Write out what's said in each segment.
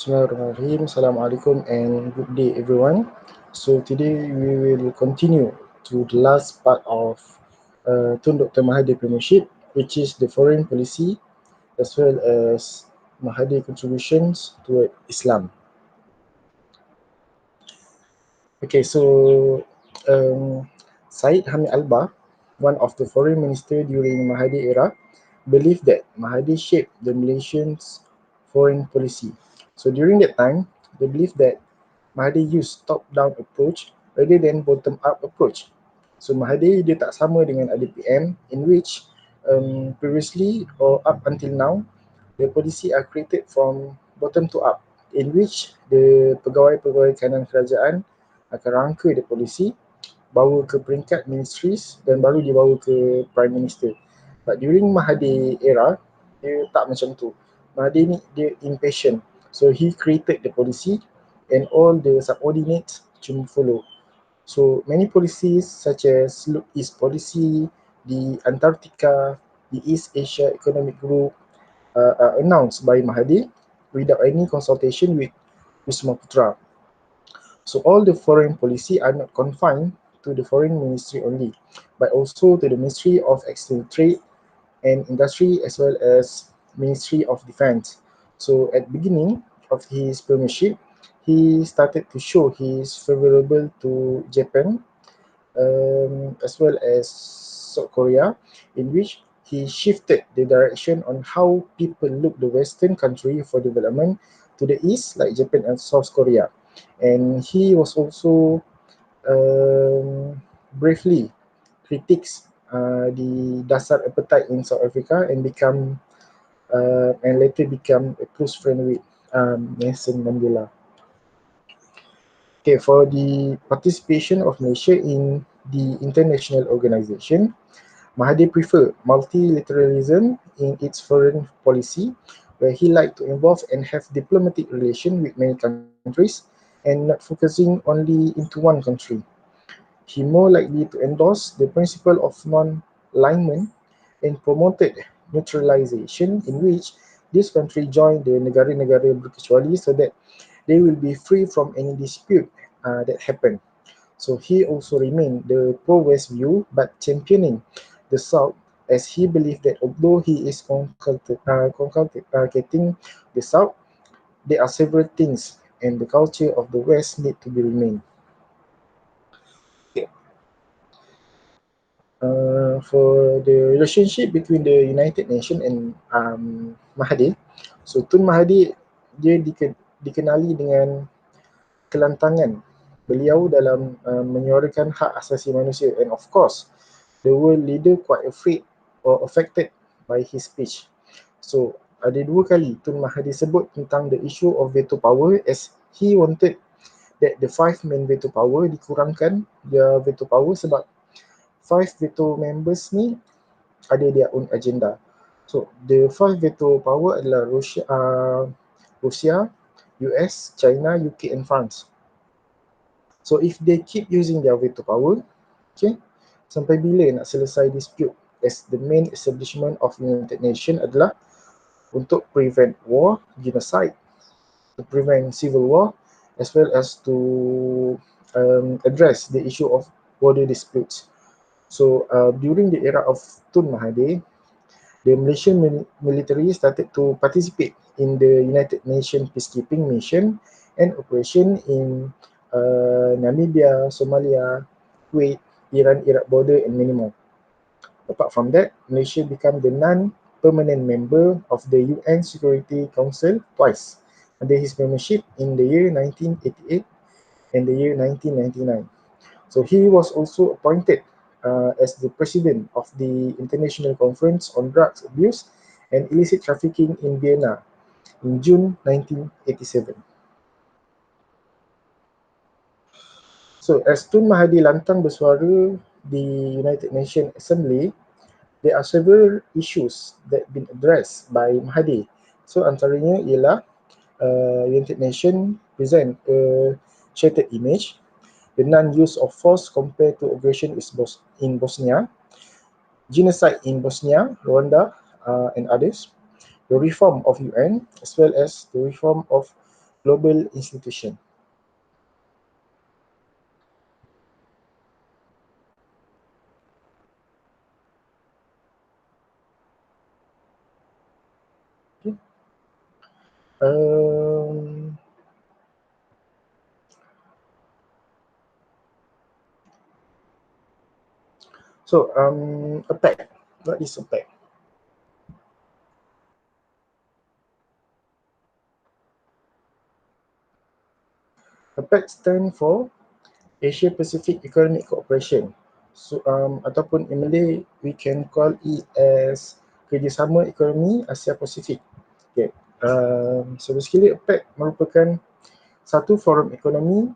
Bismillahirrahmanirrahim. Assalamualaikum and good day everyone. So today we will continue to the last part of Tun Dr. Mahathir Premiership, which is the foreign policy as well as Mahathir contributions to Islam. Okay, so Syed Hamid Alba, one of the foreign minister during Mahathir era, believed that Mahathir shaped the Malaysians' foreign policy. So during that time, they believed that Mahathir used top-down approach rather than bottom-up approach. So Mahathir dia tak sama dengan ada PM in which previously or up until now, the policy are created from bottom to up, in which the pegawai-pegawai kanan kerajaan akan rangka the policy, bawa ke peringkat ministries dan baru dibawa ke Prime Minister. But during Mahathir era, dia tak macam tu. Mahathir ni dia impatient. So he created the policy and all the subordinates cuma follow. So many policies such as Look East Policy, the Antarctica, the East Asia Economic Group are announced by Mahathir without any consultation with Wisma Putra. So all the foreign policy are not confined to the foreign ministry only, but also to the Ministry of External Trade and Industry as well as Ministry of Defence. So at the beginning of his premiership, he started to show he is favorable to Japan as well as South Korea, in which he shifted the direction on how people look the Western country for development to the east, like Japan and South Korea. And he was also bravely critiques the Dasar appetite in South Africa and later become a close friend with Nelson Mandela. Okay, for the participation of Malaysia in the international organization, Mahathir preferred multilateralism in its foreign policy, where he liked to involve and have diplomatic relations with many countries and not focusing only into one country. He more likely to endorse the principle of non-alignment and promoted neutralization, in which this country joined the negara-negara berkecuali so that they will be free from any dispute that happen. So he also remained the pro-West view, but championing the South, as he believed that although he is conculcating the South, there are several things and the culture of the West need to be remained. Okay. For the relationship between the United Nations and Mahathir, so Tun Mahathir dia dikenali dengan kelantangan beliau dalam menyuarakan hak asasi manusia, and of course the world leader quite afraid or affected by his speech. So ada dua kali Tun Mahathir sebut tentang the issue of veto power, as he wanted that the 5 main veto power dikurangkan dia veto power sebab 5 veto members ni ada their own agenda. So the 5 veto power adalah Russia, US, China, UK and France. So if they keep using their veto power, okay, sampai bila nak selesai dispute, as the main establishment of United Nations adalah untuk prevent war, genocide, to prevent civil war, as well as to address the issue of border disputes. So during the era of Tun Mahathir, the Malaysian military started to participate in the United Nations peacekeeping mission and operation in Namibia, Somalia, Kuwait, Iran, Iraq border and many more. Apart from that, Malaysia became the non-permanent member of the UN Security Council twice under his membership in the year 1988 and the year 1999. So he was also appointed as the president of the International Conference on Drugs Abuse and Illicit Trafficking in Vienna in June 1987. So as Tun Mahathir lantang bersuara di United Nations Assembly, there are several issues that been addressed by Mahathir. So antaranya ialah United Nations present a shattered image, the non-use of force compared to aggression in Bosnia, genocide in Bosnia, Rwanda, and others, the reform of UN, as well as the reform of global institution. Okay. Um, APEC. What is APEC? APEC stand for Asia Pacific Economic Cooperation. So, ataupun in Malay, we can call it as Kerjasama Ekonomi Asia Pasifik. Okay. So basically APEC merupakan satu forum ekonomi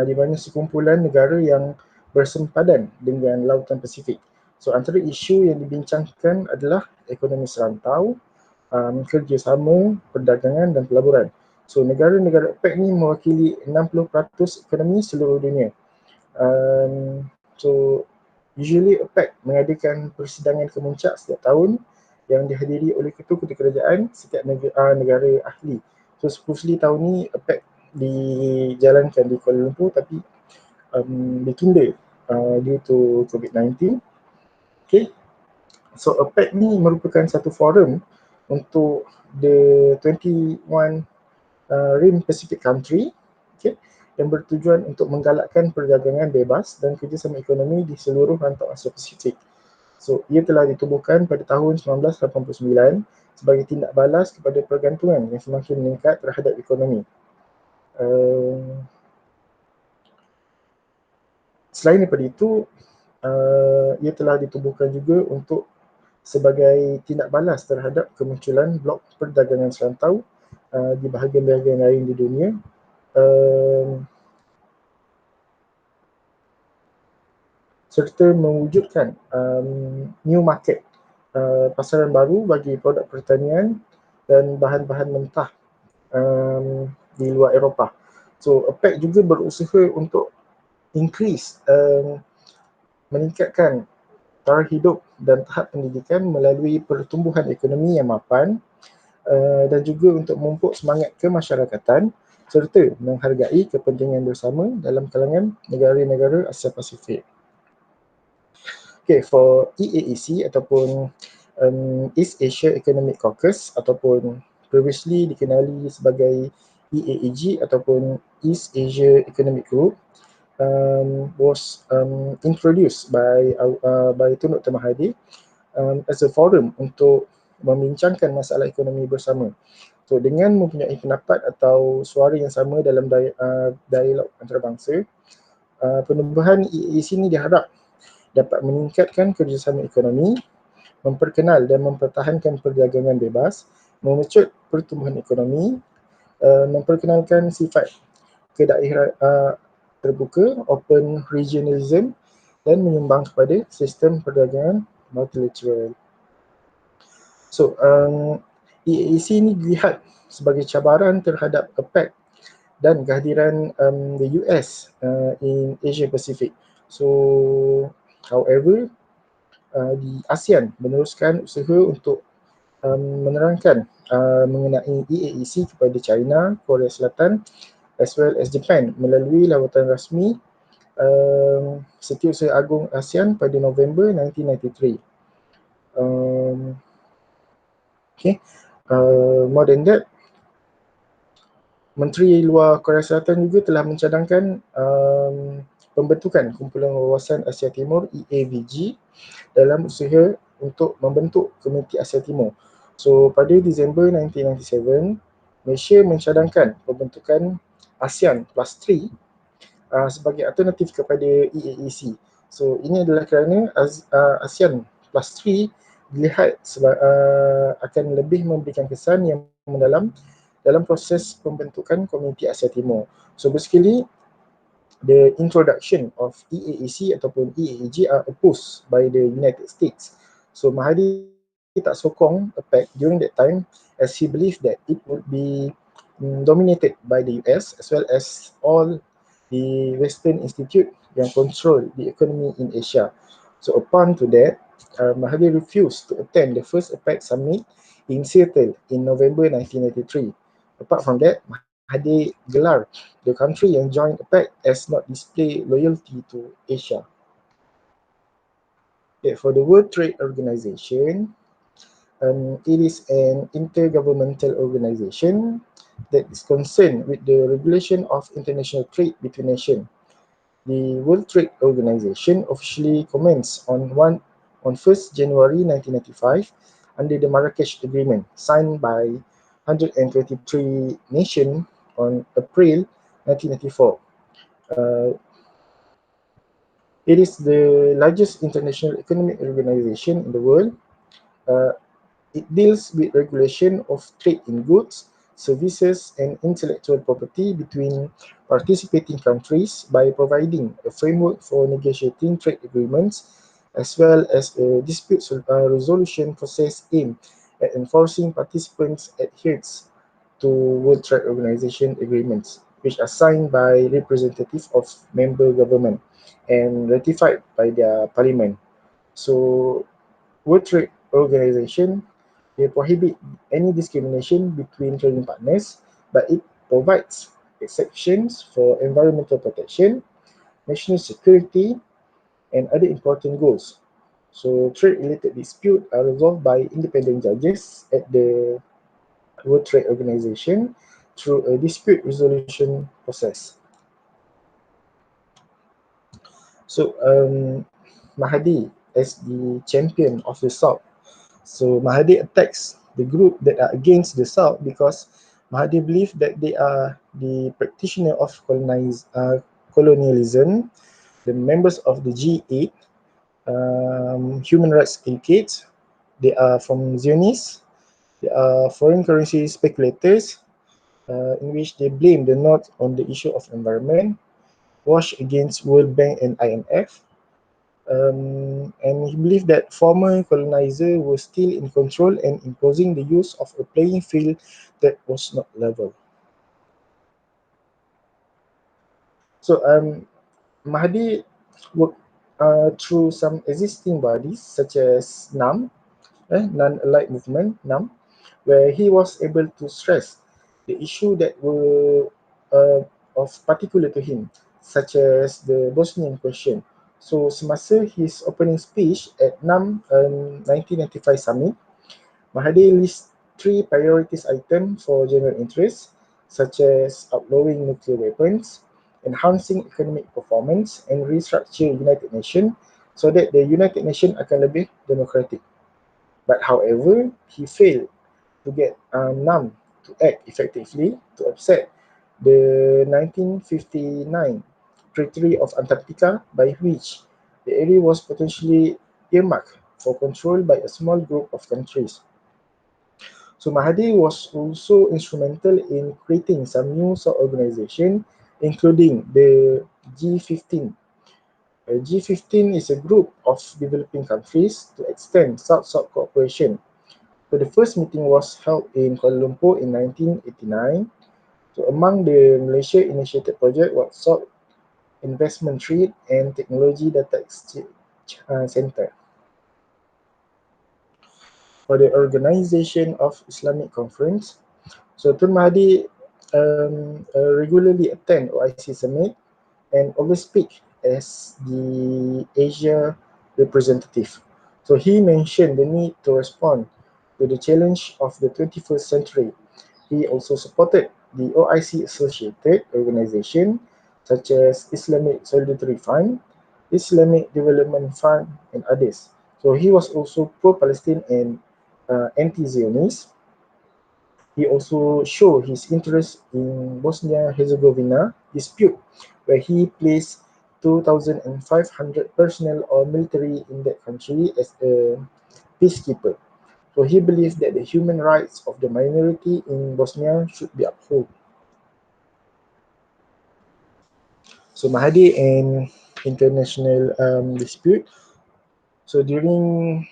di mana sekumpulan negara yang bersempadan dengan Lautan Pasifik. So antara isu yang dibincangkan adalah ekonomi serantau, kerjasama, perdagangan dan pelaburan. So negara-negara APEC ni mewakili 60% ekonomi seluruh dunia. So usually APEC mengadakan persidangan kemuncak setiap tahun yang dihadiri oleh ketua-ketua kerajaan setiap negara ahli. So supposedly tahun ni APEC dijalankan di Kuala Lumpur tapi ditunda due to COVID-19. Okay. So APEC ni merupakan satu forum untuk the 21 Rim Pacific country, okay, yang bertujuan untuk menggalakkan perdagangan bebas dan kerjasama ekonomi di seluruh rantau Asia Pasifik. So, ia telah ditubuhkan pada tahun 1989 sebagai tindak balas kepada pergantungan yang semakin meningkat terhadap ekonomi. Selain daripada itu, ia telah ditubuhkan juga untuk sebagai tindak balas terhadap kemunculan blok perdagangan serantau di bahagian-bahagian lain di dunia, serta mewujudkan new market, pasaran baru bagi produk pertanian dan bahan-bahan mentah di luar Eropah. So APEC juga berusaha untuk increase, meningkatkan taraf hidup dan tahap pendidikan melalui pertumbuhan ekonomi yang mapan, dan juga untuk memupuk semangat kemasyarakatan serta menghargai kepentingan bersama dalam kalangan negara-negara Asia Pasifik. Okay, for EAEC ataupun East Asia Economic Caucus ataupun previously dikenali sebagai EAEG ataupun East Asia Economic Group, was introduced by Tun Dr. Mahathir as a forum untuk membincangkan masalah ekonomi bersama. So dengan mempunyai pendapat atau suara yang sama dalam dialog antarabangsa, penubuhan EAEC ini diharap dapat meningkatkan kerjasama ekonomi, memperkenal dan mempertahankan perdagangan bebas, memecut pertumbuhan ekonomi, memperkenalkan sifat kedaerahan terbuka, open regionalism dan menyumbang kepada sistem perdagangan multilateral. So, EAEC ini dilihat sebagai cabaran terhadap APEC dan kehadiran the US in Asia Pacific. So, however, di ASEAN meneruskan usaha untuk menerangkan mengenai EAEC kepada China, Korea Selatan as well as Japan melalui lawatan rasmi Setiausaha Agung ASEAN pada November 1993. Okay. More than that, Menteri Luar Korea Selatan juga telah mencadangkan pembentukan Kumpulan Wawasan Asia Timur EAVG dalam usaha untuk membentuk Komiti Asia Timur. So pada Disember 1997, Malaysia mencadangkan pembentukan ASEAN Plus 3 sebagai alternatif kepada EAEC. So ini adalah kerana ASEAN Plus 3 dilihat akan lebih memberikan kesan yang mendalam dalam proses pembentukan Komiti Asia Timur. So basically, the introduction of EAEC ataupun EAEG are opposed by the United States. So Mahathir tak sokong APEC during that time as he believed that it would be dominated by the US as well as all the Western Institute yang control the economy in Asia. So upon to that, Mahathir refused to attend the first APEC summit in Seattle in November 1993. Apart from that, Mahathir gelar, the country yang joined the pact has not displayed loyalty to Asia. Okay, for the World Trade Organization, it is an intergovernmental organization that is concerned with the regulation of international trade between nations. The World Trade Organization officially commenced on 1st January 1995 under the Marrakesh Agreement signed by 123 nations on April 1994. It is the largest international economic organization in the world. Uh, It deals with regulation of trade in goods, services, and intellectual property between participating countries by providing a framework for negotiating trade agreements, as well as a dispute resolution process aimed at enforcing participants' adherence to World Trade Organization agreements, which are signed by representatives of member government and ratified by their parliament. So World Trade Organization, they prohibit any discrimination between trading partners, but it provides exceptions for environmental protection, national security, and other important goals. So trade-related disputes are resolved by independent judges at the World Trade Organization through a dispute resolution process. So Mahdi as the champion of the South. So Mahathir attacks the group that are against the South because Mahathir believes that they are the practitioner of colonialism, the members of the G8, human rights advocates, they are from Zionists, they are foreign currency speculators, in which they blame the North on the issue of environment, wash against World Bank and IMF, and he believed that former colonizers were still in control and imposing the use of a playing field that was not level. So Mahdi worked through some existing bodies such as NAM, Non-Aligned Movement, NAM, where he was able to stress the issue that were of particular to him, such as the Bosnian question. So semasa his opening speech at NAM 1995 summit, Mahathir lists three priorities items for general interest, such as outlawing nuclear weapons, enhancing economic performance, and restructure United Nations so that the United Nations akan lebih democratic. But however, he failed to get NAM to act effectively to upset the 1959 Treaty of Antarctica, by which the area was potentially earmarked for control by a small group of countries. So Mahathir was also instrumental in creating some new sub-organizations, including the G15. G15 is a group of developing countries to extend South-South cooperation. So the first meeting was held in Kuala Lumpur in 1989. So among the Malaysia-initiated project was South Investment Trade and Technology Data Exchange Center. For the Organization of Islamic Conference, so Tun Mahathir regularly attend OIC Summit and always speak as the Asia representative. So he mentioned the need to respond to the challenge of the 21st century. He also supported the OIC associated organization such as Islamic Solidarity Fund, Islamic Development Fund, and others. So he was also pro-Palestine and anti-Zionist. He also showed his interest in Bosnia-Herzegovina dispute, where he placed 2,500 personnel or military in that country as a peacekeeper. So he believes that the human rights of the minority in Bosnia should be upheld. So Mahathir and international dispute. So during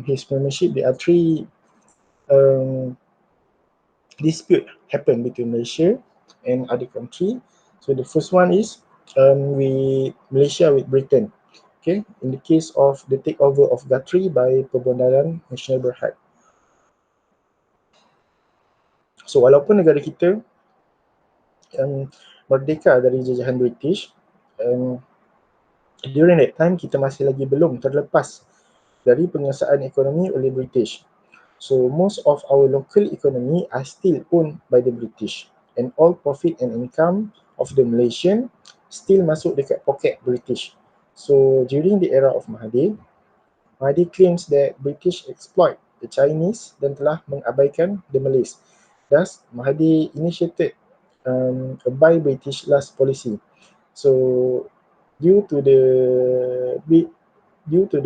his premiership, there are three um, dispute happen between Malaysia and other country. So the first one is with Malaysia with Britain. Okay, in the case of the takeover of Guthrie by Perbendaharaan Nasional Berhad. So walaupun negara kita merdeka dari jajahan British. During that time, kita masih lagi belum terlepas dari penguasaan ekonomi oleh British. So most of our local economy are still owned by the British, and all profit and income of the Malaysian still masuk dekat pocket British. So during the era of Mahathir, Mahathir claims that British exploit the Chinese dan telah mengabaikan the Malays. Thus, Mahathir initiated a buy British last policy. So due to the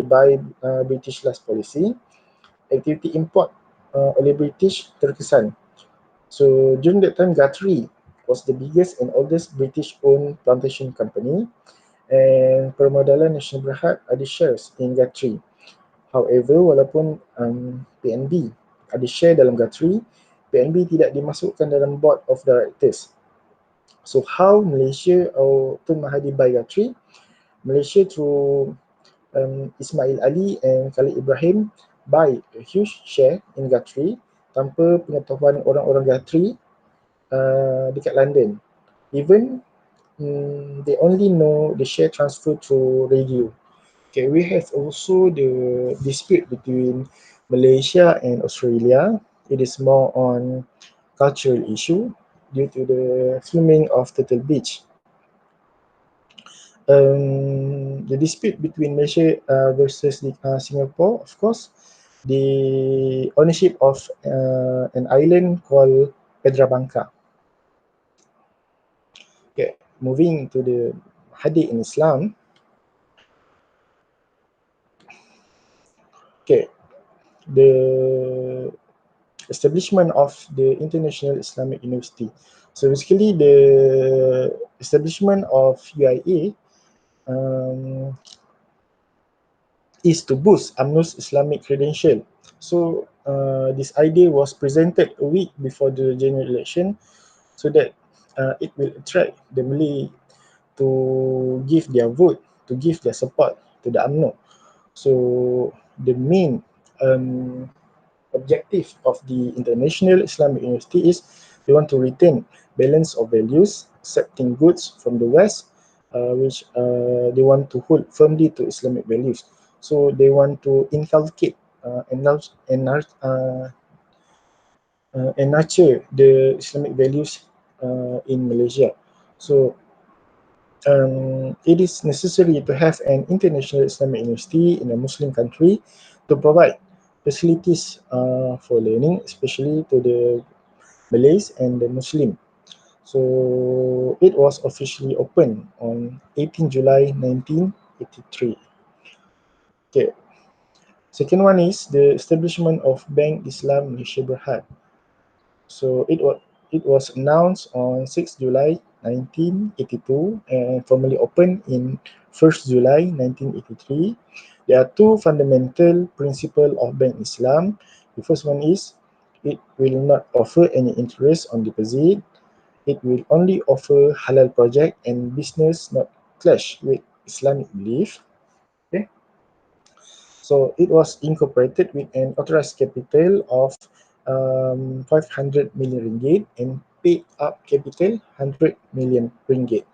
buy British last policy, aktiviti import oleh British terkesan. So during that time, Guthrie was the biggest and oldest British-owned plantation company, and Permodalan Nasional Berhad ada shares in Guthrie. However, walaupun PNB ada share dalam Guthrie, PNB tidak dimasukkan dalam board of directors. So how Malaysia or Tun Mahathir buy Guthrie? Malaysia through Ismail Ali and Khalid Ibrahim buy a huge share in Guthrie tanpa pengetahuan orang-orang Guthrie dekat London. Even they only know the share transfer through radio. Okay, we have also the dispute between Malaysia and Australia. It is more on cultural issue due to the filming of Turtle Beach. The dispute between Malaysia versus Singapore, of course, the ownership of an island called Pedra Bangka. Okay, moving to the hadith in Islam. Okay, the establishment of the International Islamic University. So basically, the establishment of UIA is to boost UMNO's Islamic credential. So this idea was presented a week before the general election, so that it will attract the Malay to give their vote, to give their support to the UMNO. So the main objective of the International Islamic University is they want to retain balance of values, accepting goods from the West, which they want to hold firmly to Islamic values. So they want to inculcate and nurture the Islamic values in Malaysia. So it is necessary to have an international Islamic university in a Muslim country to provide facilities for learning, especially to the Malays and the Muslim. So it was officially opened on 18 July 1983. Okay. Second one is the establishment of Bank Islam Malaysia Berhad. So it was announced on 6 July 1982 and formally opened in 1st July 1983. There are two fundamental principles of Bank Islam. The first one is it will not offer any interest on deposit. It will only offer halal project and business not clash with Islamic belief. Okay. So it was incorporated with an authorized capital of 500 million ringgit and paid up capital 100 million ringgit.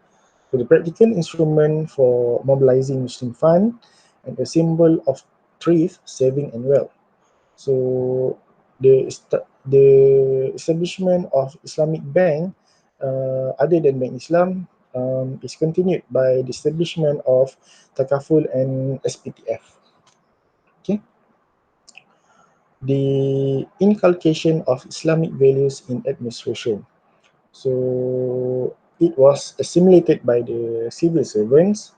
So the practical instrument for mobilizing Muslim fund and a symbol of thrift, saving and wealth. So the establishment of Islamic Bank, other than Bank Islam, is continued by the establishment of Takaful and SPTF. Okay. The inculcation of Islamic values in administration. So it was assimilated by the civil servants,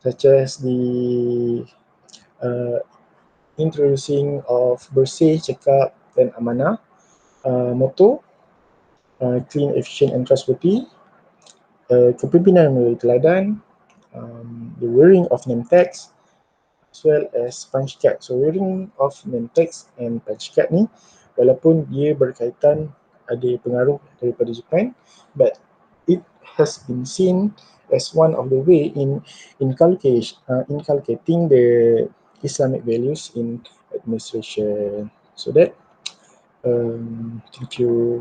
such as the introducing of bersih, cekap dan amanah, motto, clean, efficient and trustworthy, kepimpinan melalui teladan, the wearing of name tags, as well as punch card. So wearing of name tags and punch card ni, walaupun dia berkaitan ada pengaruh daripada Japan, but it has been seen as one of the way in inculcating the Islamic values in administration. So that, thank you.